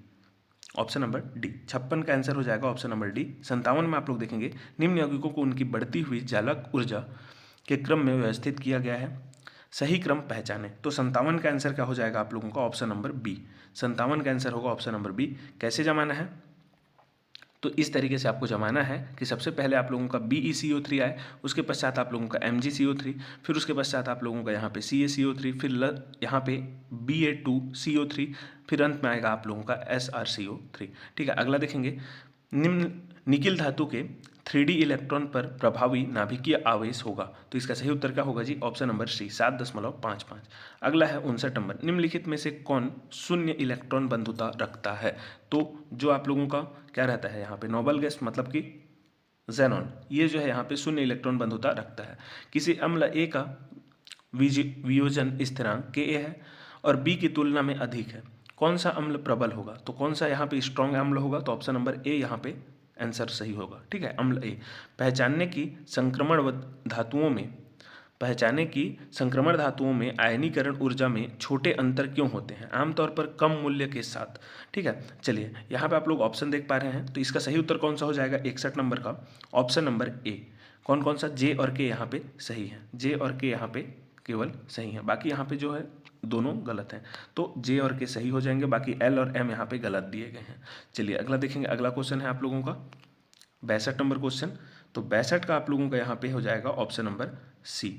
ऑप्शन नंबर डी। 56 का आंसर हो जाएगा ऑप्शन नंबर डी। 57 में आप लोग देखेंगे, निम्न यौगिकों को उनकी बढ़ती हुई चालक ऊर्जा के क्रम में व्यवस्थित किया गया है, सही क्रम पहचाने, तो 57 का आंसर क्या हो जाएगा आप लोगों का, ऑप्शन नंबर बी। 57 का आंसर होगा ऑप्शन नंबर बी। कैसे जमाना है, तो इस तरीके से आपको जमाना है कि सबसे पहले आप लोगों का BeCO3 आए, उसके पश्चात आप लोगों का MgCO3, फिर उसके पश्चात आप लोगों का यहाँ पे CaCO3, फिर यहाँ पे Ba2CO3, फिर अंत में आएगा आप लोगों का SrCO3। ठीक है, अगला देखेंगे, निम्न निकिल धातु के 3D इलेक्ट्रॉन पर प्रभावी नाभिकीय आवेश होगा, तो इसका सही उत्तर क्या होगा जी, ऑप्शन नंबर सी 7.55। अगला है 59 नंबर, निम्नलिखित में से कौन शून्य इलेक्ट्रॉन बंधुता रखता है, तो जो आप लोगों का क्या रहता है यहाँ पे नोबल गैस मतलब कि जेनॉन, ये जो है यहाँ पे शून्य इलेक्ट्रॉन बंधुता रखता है। किसी अम्ल ए का वियोजन स्थिरांक Ka है और बी की तुलना में अधिक है, कौन सा अम्ल प्रबल होगा, तो कौन सा यहाँ पे स्ट्रॉन्ग अम्ल होगा, तो ऑप्शन नंबर ए यहाँ पे आंसर सही होगा। ठीक है, अम्ल ए। पहचानने की संक्रमण धातुओं में आयनीकरण ऊर्जा में छोटे अंतर क्यों होते हैं, आमतौर पर कम मूल्य के साथ। ठीक है, चलिए यहाँ पे आप लोग ऑप्शन देख पा रहे हैं, तो इसका सही उत्तर कौन सा हो जाएगा 61 नंबर का, ऑप्शन नंबर ए। कौन कौन सा, जे और के यहाँ पे सही है, जे और के यहाँ पे केवल सही है, बाकी यहाँ पे जो है दोनों गलत हैं, तो जे और के सही हो जाएंगे, बाकी एल और एम यहाँ पे गलत दिए गए हैं। चलिए अगला देखेंगे। अगला क्वेश्चन है आप लोगों का 62 नंबर क्वेश्चन, तो 62 का आप लोगों का यहाँ पे हो जाएगा option number C.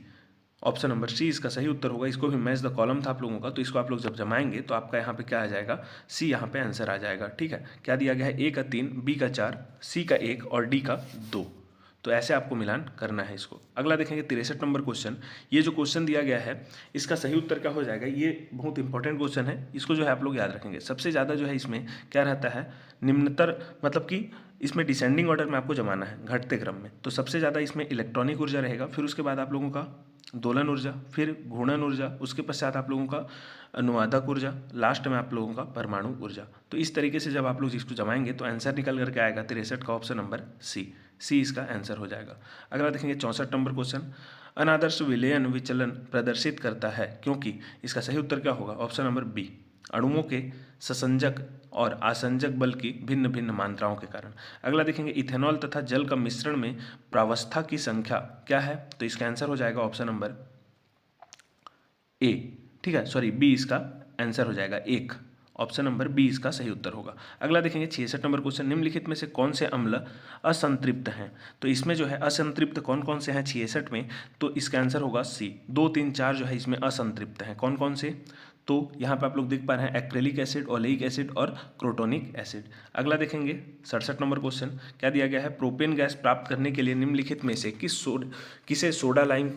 Option number C इसका सही उत्तर होगा। इसको भी मैच द कॉलम था आप लोगों का, तो इसको आप लोग जब जमाएंगे तो आपका यहाँ पे क्या आ जाएगा, सी यहाँ पे आंसर आ जाएगा। ठीक है, क्या दिया गया है, ए का 3, बी का 4, सी का 1 और डी का 2, तो ऐसे आपको मिलान करना है इसको। अगला देखेंगे 63 नंबर क्वेश्चन। ये जो क्वेश्चन दिया गया है इसका सही उत्तर क्या हो जाएगा, ये बहुत इंपॉर्टेंट क्वेश्चन है, इसको जो है आप लोग याद रखेंगे। सबसे ज़्यादा जो है इसमें क्या रहता है, निम्नतर मतलब कि इसमें डिसेंडिंग ऑर्डर में आपको जमाना है, घटते क्रम में, तो सबसे ज़्यादा इसमें इलेक्ट्रॉनिक ऊर्जा रहेगा, फिर उसके बाद आप लोगों का दोलन ऊर्जा, फिर घूर्णन ऊर्जा, उसके पश्चात आप लोगों का अनुवादक ऊर्जा, लास्ट में आप लोगों का परमाणु ऊर्जा। तो इस तरीके से जब आप लोग इसको जमाएंगे तो आंसर निकल करके आएगा 63 का ऑप्शन नंबर सी इसका आंसर हो जाएगा। अगला देखेंगे 64 नंबर क्वेश्चन, अनादर्श विलयन विचलन प्रदर्शित करता है क्योंकि, इसका सही उत्तर क्या होगा, ऑप्शन नंबर बी, अणुओं के ससंजक और आसंजक बल की भिन्न भिन्न मात्राओं के कारण। अगला देखेंगे, इथेनॉल तथा जल का मिश्रण में प्रावस्था की संख्या क्या है, तो इसका आंसर हो जाएगा ऑप्शन नंबर ए। ठीक है, सॉरी बी इसका आंसर हो जाएगा 1, ऑप्शन नंबर बी इसका सही उत्तर होगा। अगला देखेंगे 66 नंबर क्वेश्चन, निम्नलिखित में से कौन से अम्ल असंतृप्त हैं, तो इसमें जो है असंतृप्त कौन कौन से हैं 66 में, तो इसका आंसर होगा सी। 2, 3, 4 जो है इसमें असंतृप्त हैं, कौन कौन से, तो यहाँ पे आप लोग देख पा रहे हैं एक्रेलिक एसिड, ओलेइक एसिड और क्रोटोनिक एसिड। अगला देखेंगे 67 नंबर क्वेश्चन, क्या दिया गया है, प्रोपेन गैस प्राप्त करने के लिए निम्नलिखित में से किसे सोडा लाइम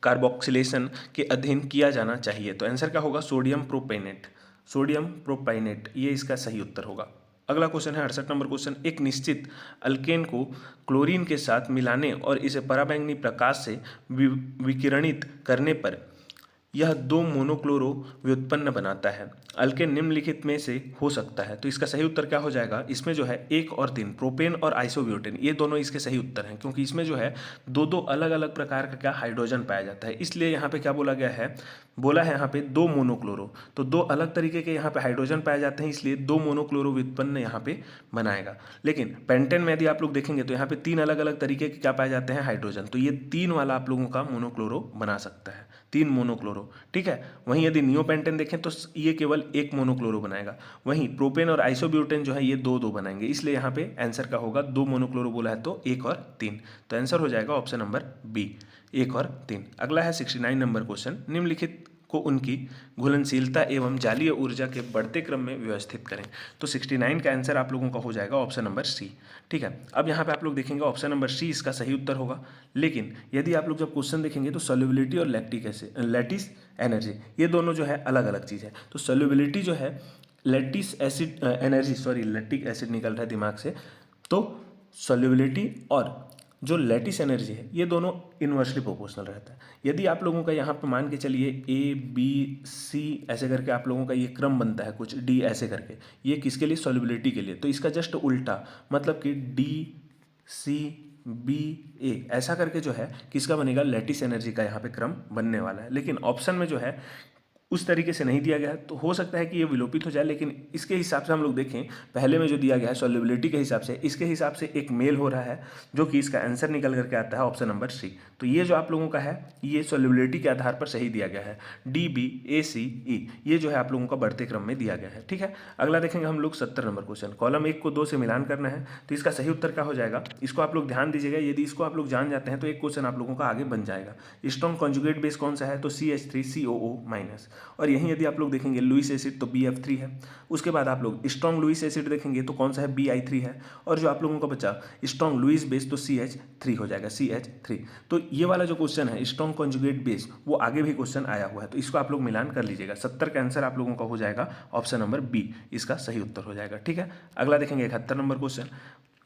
कार्बोक्सिलेशन के अधीन किया जाना चाहिए। तो आंसर क्या होगा, सोडियम प्रोपेनेट, सोडियम प्रोपाइनेट, ये इसका सही उत्तर होगा। अगला क्वेश्चन है 68 नंबर क्वेश्चन, एक निश्चित अल्केन को क्लोरीन के साथ मिलाने और इसे पराबैंगनी प्रकाश से विकिरणित करने पर यह दो मोनोक्लोरो व्युत्पन्न बनाता है। अल्केन निम्नलिखित में से हो सकता है। तो इसका सही उत्तर क्या हो जाएगा, इसमें जो है 1 और 3 प्रोपेन और आइसोब्यूटेन, ये दोनों इसके सही उत्तर हैं, क्योंकि इसमें जो है दो दो अलग अलग प्रकार का क्या हाइड्रोजन पाया जाता है, इसलिए यहाँ पे क्या बोला गया है, बोला है यहाँ पे दो मोनोक्लोरो, तो दो अलग तरीके के यहाँ पे हाइड्रोजन पाए जाते हैं, इसलिए दो मोनोक्लोरो व्युत्पन्न यहाँ पे बनाएगा। लेकिन पेंटेन में यदि आप लोग देखेंगे तो यहाँ पे 3 अलग अलग तरीके के क्या पाए जाते हैं, हाइड्रोजन, तो ये 3 वाला आप लोगों का मोनोक्लोरो बना सकता है, 3 मोनोक्लोरो, ठीक है। वहीं यदि नियोपेंटेन देखें तो ये केवल 1 मोनोक्लोरो बनाएगा। वहीं प्रोपेन और आइसोब्यूटेन जो है ये 2-2 बनाएंगे, इसलिए यहाँ पे आंसर का होगा 2 मोनोक्लोरो बोला है तो 1 और 3, तो आंसर हो जाएगा ऑप्शन नंबर बी, 1 और 3। अगला है 69 नंबर क्वेश्चन, निम्नलिखित को उनकी घुलनशीलता एवं जालीय ऊर्जा के बढ़ते क्रम में व्यवस्थित करें। तो 69 का आंसर आप लोगों का हो जाएगा ऑप्शन नंबर सी, ठीक है। अब यहाँ पे आप लोग देखेंगे ऑप्शन नंबर सी इसका सही उत्तर होगा, लेकिन यदि आप लोग जब क्वेश्चन देखेंगे तो सॉल्युबिलिटी और लैटिस एनर्जी ये दोनों जो है अलग अलग चीज़ है। तो सॉल्युबिलिटी जो है lattice acid energy, sorry lactic acid निकल रहा है दिमाग से, तो सॉल्युबिलिटी और जो लैटिस एनर्जी है ये दोनों इन्वर्सली प्रोपोर्शनल रहता है। यदि आप लोगों का यहाँ पे मान के चलिए ए बी सी ऐसे करके आप लोगों का ये क्रम बनता है, कुछ डी ऐसे करके, ये किसके लिए, सॉल्युबिलिटी के लिए, तो इसका जस्ट उल्टा मतलब कि डी सी बी ए ऐसा करके जो है किसका बनेगा, लैटिस एनर्जी का यहाँ पे क्रम बनने वाला है। लेकिन ऑप्शन में जो है उस तरीके से नहीं दिया गया है, तो हो सकता है कि ये विलोपित हो जाए, लेकिन इसके हिसाब से हम लोग देखें पहले में जो दिया गया है सॉल्युबिलिटी के हिसाब से, इसके हिसाब से एक मेल हो रहा है, जो कि इसका आंसर निकल करके आता है ऑप्शन नंबर सी। तो ये जो आप लोगों का है ये सॉल्युबिलिटी के आधार पर सही दिया गया है, डी बी ए सी ई ये जो है आप लोगों का बढ़ते क्रम में दिया गया है, ठीक है। अगला देखेंगे हम लोग 70 नंबर क्वेश्चन, कॉलम 1 को 2 से मिलान करना है, तो इसका सही उत्तर क्या हो जाएगा, इसको आप लोग ध्यान दीजिएगा, यदि इसको आप लोग जान जाते हैं तो एक क्वेश्चन आप लोगों का आगे बन जाएगा। स्ट्रॉन्ग कॉन्जुगेट बेस कौन सा है, तो CH3COO-, और यहीं यदि आप लोग देखेंगे लुईस एसिड तो BF3 है। उसके बाद आप लोग स्ट्रॉन्ग लुईस एसिड देखेंगे तो कौन सा है, BI3 है, और जो आप लोगों का बचा स्ट्रॉन्ग लुईस बेस तो CH3 हो जाएगा, CH3। तो ये वाला जो क्वेश्चन है स्ट्रॉन्ग कॉन्जुगेट बेस वो आगे भी क्वेश्चन आया हुआ है, तो इसको आप लोग मिलान कर लीजिएगा। 70 का आंसर आप लोगों का हो जाएगा ऑप्शन नंबर बी, इसका सही उत्तर हो जाएगा, ठीक है। अगला देखेंगे 71 नंबर क्वेश्चन,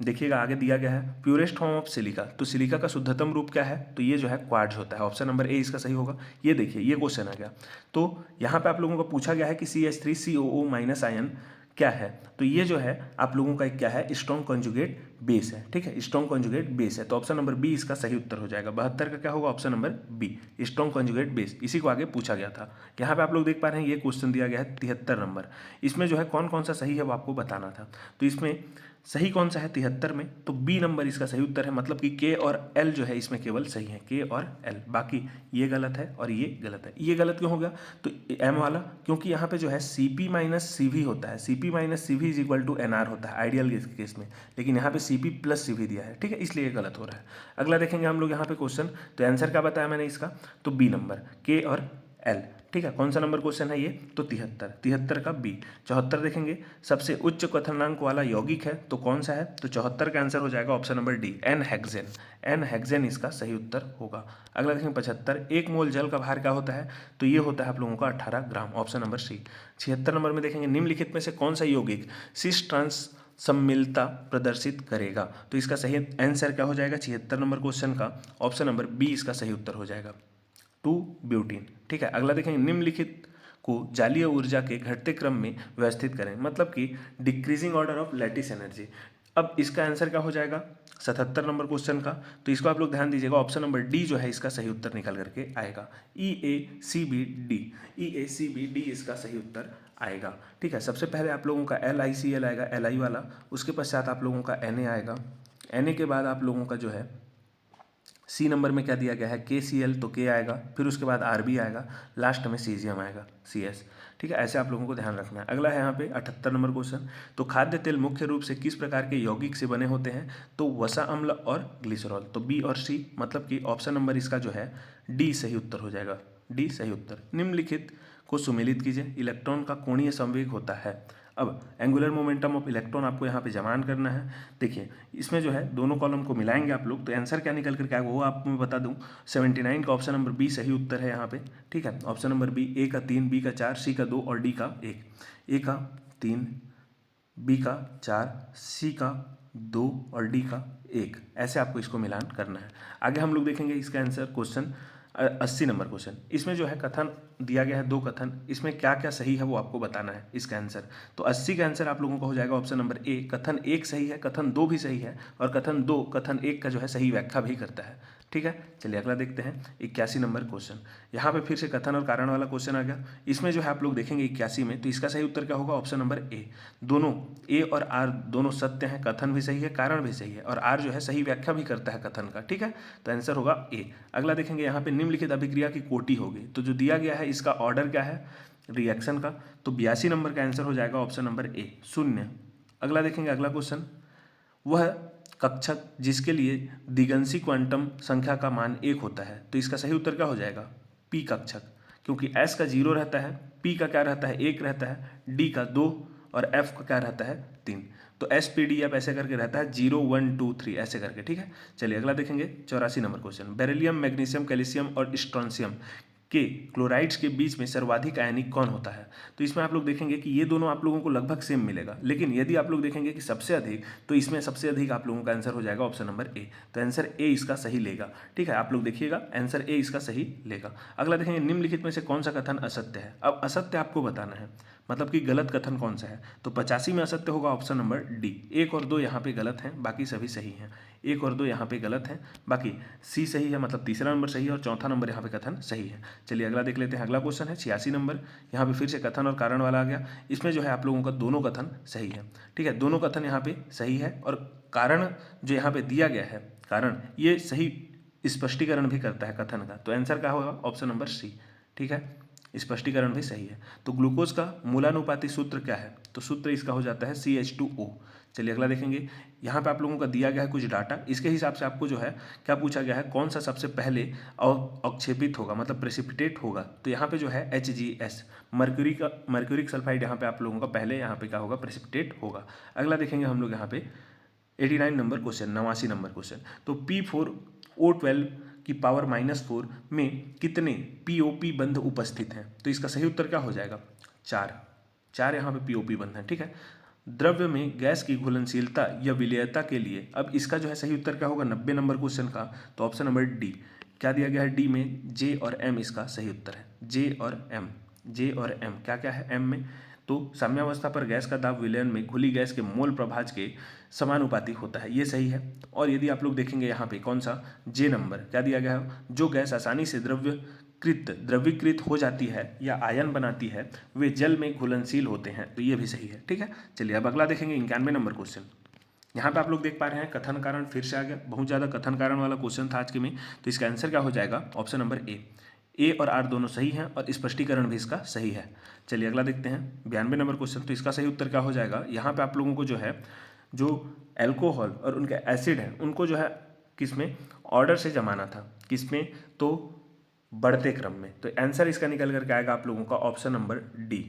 देखिएगा आगे दिया गया है प्योरेस्ट फॉर्म ऑफ सिलिका, तो सिलिका का शुद्धतम रूप क्या है, तो ये जो है क्वार्ट्ज होता है, ऑप्शन नंबर ए इसका सही होगा। ये देखिए ये क्वेश्चन आ गया, तो यहाँ पे आप लोगों को पूछा गया है कि CH3COO- आयन क्या है, तो ये जो है आप लोगों का एक क्या है, स्ट्रॉन्ग कॉन्जुगेट बेस है, ठीक है, स्ट्रॉन्ग कॉन्जुगेट बेस है, तो ऑप्शन नंबर बी इसका सही उत्तर हो जाएगा। 72 का क्या होगा, option number B, strong conjugate base, इसी को आगे पूछा गया था। यहाँ पे आप लोग देख पा रहे हैं ये क्वेश्चन दिया गया है 73 नंबर, इसमें जो है कौन कौन सा सही है वो आपको बताना था। तो इसमें सही कौन सा है 73 में, तो बी नंबर इसका सही उत्तर है, मतलब कि के और एल जो है इसमें केवल सही है, के और एल, बाकी ये गलत है और ये गलत है। ये गलत क्यों हो गया, तो एम वाला, क्योंकि यहाँ पे जो है CP माइनस CV होता है, CP minus CV is equal to NR होता है आइडियल केस में, लेकिन यहाँ पे CP प्लस CV दिया है, ठीक है, इसलिए ये गलत हो रहा है। अगला देखेंगे हम लोग यहाँ पे क्वेश्चन, तो आंसर क्या बताया मैंने इसका, तो बी नंबर के और एल, ठीक है। कौन सा नंबर क्वेश्चन है ये, तो 73 का बी। 74 देखेंगे सबसे उच्च क्वथनांक वाला यौगिक है, तो कौन सा है, तो 74 का आंसर हो जाएगा ऑप्शन नंबर डी, N-हेक्सेन इसका सही उत्तर होगा। अगला देखेंगे 75, 1 मोल जल का भार क्या होता है, तो ये होता है आप लोगों का 18 ग्राम, ऑप्शन नंबर सी। 76 नंबर में देखेंगे निम्नलिखित में से कौन सा यौगिक सिस ट्रांस सम्मिलता प्रदर्शित करेगा, तो इसका सही आंसर क्या हो जाएगा 76 नंबर क्वेश्चन का, ऑप्शन नंबर बी इसका सही उत्तर हो जाएगा, 2-ब्यूटीन, ठीक है। अगला देखेंगे निम्नलिखित को जालीय ऊर्जा के घटते क्रम में व्यवस्थित करें, मतलब कि decreasing order of lattice energy. अब इसका आंसर क्या हो जाएगा 77 नंबर क्वेश्चन का, तो इसको आप लोग ध्यान दीजिएगा, ऑप्शन नंबर डी जो है इसका सही उत्तर निकल करके आएगा, EACBD इसका सही उत्तर आएगा, ठीक है। सबसे पहले आप लोगों का LICL आएगा, LI वाला, उसके पश्चात आप लोगों का Na आएगा, Na के बाद आप लोगों का जो है सी नंबर में क्या दिया गया है KCl, तो K आएगा, फिर उसके बाद RB आएगा, लास्ट में सीजियम आएगा CS, ठीक है। ऐसे आप लोगों को ध्यान रखना है। अगला है यहाँ पे 78 नंबर क्वेश्चन, तो खाद्य तेल मुख्य रूप से किस प्रकार के यौगिक से बने होते हैं, तो वसा अम्ल और ग्लिसरॉल, तो बी और सी, मतलब कि ऑप्शन नंबर इसका जो है डी सही उत्तर हो जाएगा, डी सही उत्तर। निम्नलिखित को सुमेलित कीजिए। इलेक्ट्रॉन का कोणीय संवेग होता है। अब एंगुलर मोमेंटम ऑफ इलेक्ट्रॉन आपको यहाँ पे जमान करना है। देखिए इसमें जो है दोनों कॉलम को मिलाएंगे आप लोग, तो आंसर क्या निकल करके आएगा वो आपको मैं बता दूं। 79 का ऑप्शन नंबर बी सही उत्तर है यहाँ पे। ठीक है, ऑप्शन नंबर बी, ए का 3, बी का 4, सी का 2 और डी का 1। ए का 3, बी का 4, सी का 2 और डी का 1, ऐसे आपको इसको मिलान करना है। आगे हम लोग देखेंगे इसका आंसर। क्वेश्चन 80 नंबर क्वेश्चन, इसमें जो है कथन दिया गया है 2 कथन, इसमें क्या क्या सही है वो आपको बताना है इसका आंसर। तो 80 का आंसर आप लोगों का हो जाएगा ऑप्शन नंबर ए, कथन 1 सही है, कथन 2 भी सही है और कथन 2 कथन 1 का जो है सही व्याख्या भी करता है। ठीक है, चलिए अगला देखते हैं 81 नंबर क्वेश्चन। यहाँ पे फिर से कथन और कारण वाला क्वेश्चन आ गया। इसमें जो है आप लोग देखेंगे 81 में, तो इसका सही उत्तर क्या होगा, ऑप्शन नंबर ए। दोनों ए और आर दोनों सत्य हैं, कथन भी सही है, कारण भी सही है और आर जो है सही व्याख्या भी करता है कथन का। ठीक है, तो आंसर होगा ए। अगला देखेंगे यहाँ पे निम्नलिखित अभिक्रिया की कोटि होगी, तो जो दिया गया है इसका ऑर्डर क्या है रिएक्शन का, तो 82 नंबर का आंसर हो जाएगा ऑप्शन नंबर ए, 0। अगला देखेंगे अगला क्वेश्चन, वह कक्षक जिसके लिए दिगंशी क्वांटम संख्या का मान 1 होता है, तो इसका सही उत्तर क्या हो जाएगा, पी कक्षक, क्योंकि एस का 0 रहता है, पी का क्या रहता है 1 रहता है, डी का 2 और एफ का क्या रहता है 3। तो एस पी डी एफ ऐसे करके रहता है 0 1 2 3 ऐसे करके। ठीक है, चलिए अगला देखेंगे 84 number question. Beryllium, magnesium, calcium और स्ट्रोंशियम के क्लोराइड्स के बीच में सर्वाधिक आयनिक कौन होता है, तो इसमें आप लोग देखेंगे कि ये दोनों आप लोगों को लगभग सेम मिलेगा, लेकिन यदि आप लोग देखेंगे कि सबसे अधिक, तो इसमें सबसे अधिक आप लोगों का आंसर हो जाएगा ऑप्शन नंबर ए, तो आंसर ए इसका सही लेगा। ठीक है, आप लोग देखिएगा आंसर ए इसका सही लेगा। अगला देखेंगे निम्नलिखित में से कौन सा कथन असत्य है। अब असत्य आपको बताना है, मतलब कि गलत कथन कौन सा है, तो 85 में असत्य होगा ऑप्शन नंबर डी। 1 और 2 यहाँ पे गलत हैं, बाकी सभी सही हैं। 1 और 2 यहाँ पे गलत हैं, बाकी सी सही है, मतलब तीसरा नंबर सही है और चौथा नंबर यहाँ पे कथन सही है। चलिए अगला देख लेते हैं। अगला क्वेश्चन है 86 नंबर, यहाँ पे फिर से कथन और कारण वाला आ गया। इसमें जो है आप लोगों का दोनों कथन सही है। ठीक है, दोनों कथन यहाँ पे सही है और कारण जो यहाँ पे दिया गया है, कारण ये सही स्पष्टीकरण भी करता है कथन का, तो आंसर क्या होगा ऑप्शन नंबर सी। ठीक है, स्पष्टीकरण भी सही है। तो ग्लूकोज का मूलानुपाती सूत्र क्या है, तो सूत्र इसका हो जाता है CH2O। चलिए अगला देखेंगे। यहाँ पे आप लोगों का दिया गया है कुछ डाटा, इसके हिसाब से आपको जो है क्या पूछा गया है, कौन सा सबसे पहले अवक्षेपित होगा, मतलब प्रेसिपिटेट होगा, तो यहाँ पे जो है HGS मर्क्यूरिक सल्फाइड यहाँ पे आप लोगों का पहले यहाँ पे क्या होगा प्रेसिपिटेट होगा। अगला देखेंगे हम लोग यहाँ पे 89 नंबर क्वेश्चन, 89 नंबर क्वेश्चन। तो P4O12 की पावर -4 में कितने POP बंध उपस्थित हैं, तो इसका सही उत्तर क्या हो जाएगा 4 यहाँ पे POP बंध हैं। ठीक है, द्रव्य में गैस की घुलनशीलता या विलेयता के लिए, अब इसका जो है सही उत्तर क्या होगा 90 नंबर क्वेश्चन का, तो ऑप्शन नंबर डी। क्या दिया गया है डी में, J और M इसका सही उत्तर है। J और M क्या क्या है M में, तो साम्यावस्था पर गैस का दाब विलयन में घुली गैस के मोल प्रभाज के समानुपाती होता है, ये सही है। और यदि आप लोग देखेंगे यहाँ पे कौन सा जे नंबर, क्या दिया गया है, जो गैस आसानी से द्रवीकृत हो जाती है या आयन बनाती है वे जल में घुलनशील होते हैं, तो ये भी सही है। ठीक है, चलिए अब अगला देखेंगे 91 नंबर क्वेश्चन। यहाँ पे आप लोग देख पा रहे हैं कथन कारण फिर से आ गया, बहुत ज़्यादा कथन कारण वाला क्वेश्चन था आज के में, तो इसका आंसर क्या हो जाएगा ऑप्शन नंबर ए और आर दोनों सही हैं और स्पष्टीकरण भी इसका सही है। चलिए अगला देखते हैं 92 नंबर क्वेश्चन। तो इसका सही उत्तर क्या हो जाएगा, यहाँ पे आप लोगों को जो है जो एल्कोहल और उनके एसिड हैं उनको जो है किसमें ऑर्डर से जमाना था, किसमें, तो बढ़ते क्रम में, तो आंसर इसका निकल करके आएगा आप लोगों का ऑप्शन नंबर डी।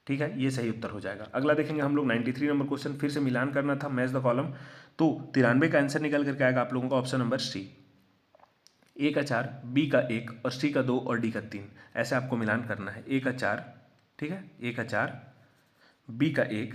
ठीक है, ये सही उत्तर हो जाएगा। अगला देखेंगे हम लोग 93 नंबर क्वेश्चन, फिर से मिलान करना था मैच द कॉलम, तो 93 का आंसर निकल करके आएगा आप लोगों का ऑप्शन नंबर सी। ए का 4, बी का 1 और सी का 2 और डी का 3, ऐसे आपको मिलान करना है। ए का 4, ठीक है, ए का 4, बी का 1,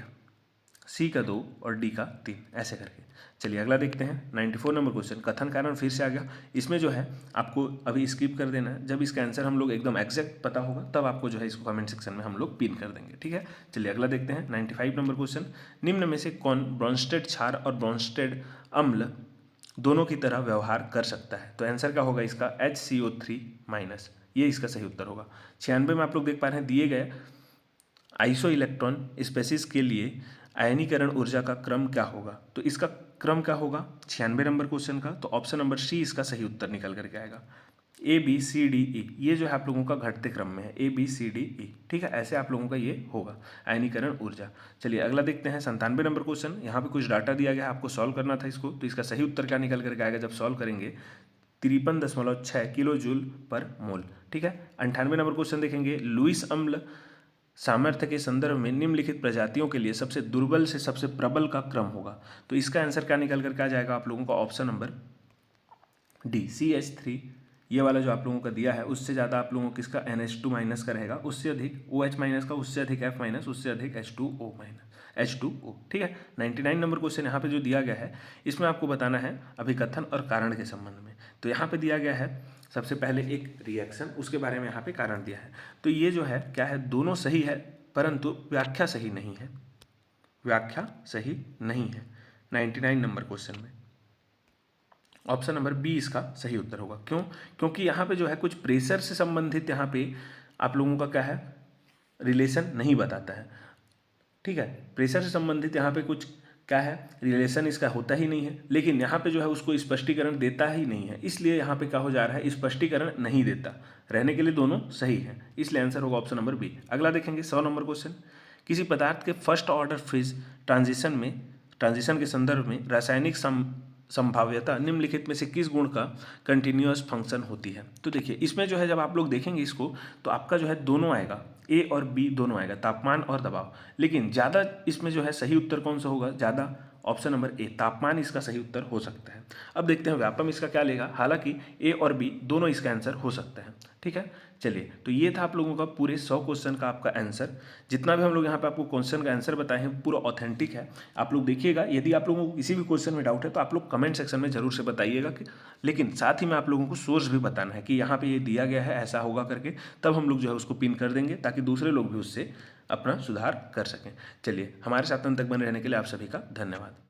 सी का 2 और डी का 3, ऐसे करके। चलिए अगला देखते हैं 94 नंबर क्वेश्चन। कथन कारण फिर से आ गया, इसमें जो है आपको अभी स्किप कर देना है, जब इसका आंसर हम लोग एकदम एग्जैक्ट पता होगा तब आपको जो है इसको कमेंट सेक्शन में हम लोग पिन कर देंगे। ठीक है, चलिए अगला देखते हैं 95 नंबर क्वेश्चन। निम्न में से कौन ब्रोंस्टेड क्षार और ब्रोंस्टेड अम्ल दोनों की तरह व्यवहार कर सकता है, तो आंसर क्या होगा इसका HCO3-, ये इसका सही उत्तर होगा। 96 में आप लोग देख पा रहे हैं दिए गए आइसो इलेक्ट्रॉन स्पेसिस के लिए आयनीकरण ऊर्जा का क्रम क्या होगा, तो इसका क्रम क्या होगा 96 नंबर क्वेश्चन का, तो ऑप्शन नंबर सी इसका सही उत्तर निकल करके आएगा। ABCDE, ये जो है आप लोगों का घटते क्रम में है, ABCDE। ठीक है, ऐसे आप लोगों का ये होगा आयनीकरण ऊर्जा। चलिए अगला देखते हैं 97 नंबर क्वेश्चन। यहाँ पे कुछ डाटा दिया गया है, आपको सॉल्व करना था इसको, तो इसका सही उत्तर क्या निकल करके आएगा जब सॉल्व करेंगे 53.6 किलो जूल पर मोल। ठीक है। 98 नंबर क्वेश्चन देखेंगे, लुईस अम्ल सामर्थ्य के संदर्भ में निम्नलिखित प्रजातियों के लिए सबसे दुर्बल से सबसे प्रबल का क्रम होगा। तो इसका आंसर क्या निकल कर क्या जाएगा आप लोगों का? Option number D, CH3। ये वाला जो आप लोगों का दिया है उससे ज़्यादा आप लोगों को किसका NH2 माइनस का रहेगा, उससे अधिक OH माइनस का, उससे अधिक F माइनस, उससे अधिक H2O माइनस, H2O। ठीक है। 99 नंबर क्वेश्चन यहाँ पे जो दिया गया है इसमें आपको बताना है अभिकथन और कारण के संबंध में। तो यहाँ पे दिया गया है सबसे पहले एक रिएक्शन, उसके बारे में यहाँ पे कारण दिया है। तो ये जो है क्या है, दोनों सही है परंतु व्याख्या सही नहीं है, व्याख्या सही नहीं है 99 नंबर क्वेश्चन में। ऑप्शन नंबर बी इसका सही उत्तर होगा। क्यों? क्योंकि यहाँ पे जो है कुछ प्रेशर से संबंधित यहाँ पे आप लोगों का क्या है, रिलेशन नहीं बताता है। ठीक है, प्रेशर से संबंधित यहाँ पे कुछ क्या है, रिलेशन इसका होता ही नहीं है, लेकिन यहाँ पे जो है उसको स्पष्टीकरण देता ही नहीं है, इसलिए यहाँ पे क्या हो जा रहा है, स्पष्टीकरण नहीं देता। रहने के लिए दोनों सही है, इसलिए आंसर होगा ऑप्शन नंबर बी। अगला देखेंगे 100 नंबर क्वेश्चन, किसी पदार्थ के फर्स्ट ऑर्डर फेज ट्रांजिशन के संदर्भ में रासायनिक संभाव्यता निम्नलिखित में से किस गुण का कंटिन्यूअस फंक्शन होती है। तो देखिए इसमें जो है जब आप लोग देखेंगे इसको तो आपका जो है दोनों आएगा, ए और बी दोनों आएगा, तापमान और दबाव। लेकिन ज़्यादा इसमें जो है सही उत्तर कौन सा होगा, ज़्यादा ऑप्शन नंबर ए, तापमान इसका सही उत्तर हो सकता है। अब देखते हैं व्यापम इसका क्या लेगा, हालांकि ए और बी दोनों इसका आंसर हो सकता है। ठीक है, चलिए तो ये था आप लोगों का पूरे 100 क्वेश्चन का आपका आंसर। जितना भी हम लोग यहाँ पे आपको क्वेश्चन का आंसर बताए हैं पूरा ऑथेंटिक है, आप लोग देखिएगा। यदि आप लोगों को किसी भी क्वेश्चन में डाउट है तो आप लोग कमेंट सेक्शन में जरूर से बताइएगा कि, लेकिन साथ ही में आप लोगों को सोर्स भी बताना है कि यहाँ पे ये दिया गया है, ऐसा होगा करके, तब हम लोग जो है उसको पिन कर देंगे ताकि दूसरे लोग भी उससे अपना सुधार कर सकें। चलिए, हमारे साथ अंत तक बने रहने के लिए आप सभी का धन्यवाद।